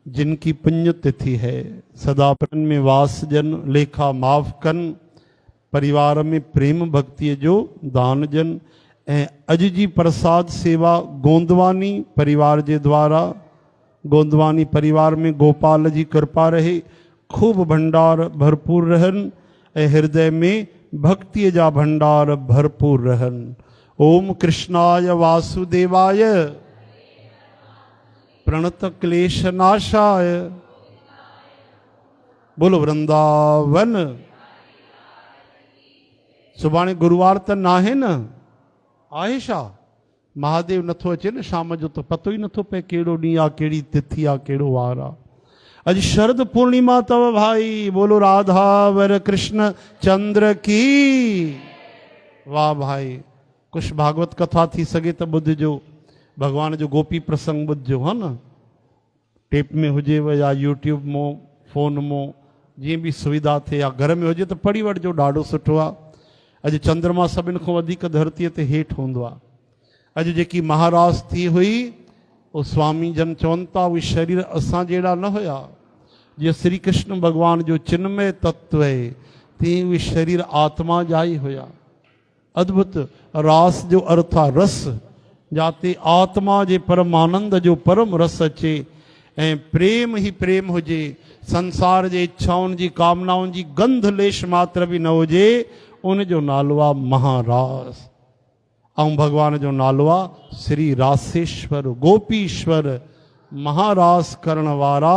जिनकी पुण्य तिथि है, सदा प्रण में वास जन, लेखा माफ कन, परिवार में प्रेम भक्ति जो दान जन। ऐं अज जी प्रसाद सेवा गोंदवानी परिवार जे द्वारा, गोंदवानी परिवार में गोपाल जी कृपा रहे, खूब भंडार भरपूर रहन ऐं हृदय में भक्ति जा भंडार भरपूर रहन। ओम कृष्णाय वासुदेवाय प्रणत क्लेश नाशाय, बोलो वृंदावन। सुभाणे गुरुवार त नाहे न, आहे छा? महादेव नथो अचे न शाम जो, तो पतो ई नथो पए कहिड़ो ॾींहुं आहे, कहिड़ी तिथि आहे, कहिड़ो वार आहे। अज शरद पूर्णिमा तव भाई, बोलो राधा वर कृष्ण चंद्र की। वाह भाई, कुछ भागवत कथा थी सके तो ॿुधजो, भगवान जो गोपी प्रसंग ॿुधजो, है न, टेप में हुजेव या यूट्यूब मो फोन मो जीअं बि सुविधा थे, या घर में हुजे तो पढ़ी वठिजो, ॾाढो सुठो आहे। अॼु चंद्रमा सभिनि खां वधीक धरतीअ ते हेठि हूंदो आहे। अॼु जेकी महाराज थी हुई, वो स्वामी जन चवनि था उहे शरीर असां जहिड़ा न हुया। जीअं श्री कृष्ण भगवान जो चिन्मय तत्व है, तीअं उहे शरीर आत्मा जा ई हुया। अद्भुत रास जो अर्थ आहे रस, जाते आत्मा जे परमानंद जो परम रस अचे ऐं प्रेम ही प्रेम हुजे, संसार जे इच्छाउनि जी कामनाउनि जी गंध लेश मात्र भी न हुजे, उन जो नालो आहे महारास। ऐं भगवान जो नालो आहे श्री रासेश्वर गोपीश्वर, महारास करण वारा।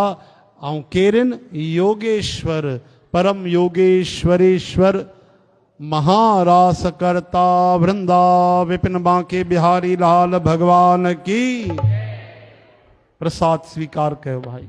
ऐं केरन योगेश्वर, परम योगेश्वरेश्वर, महारास करता वृंदा विपिन बांके बिहारी लाल भगवान की। प्रसाद स्वीकार कयो भाई।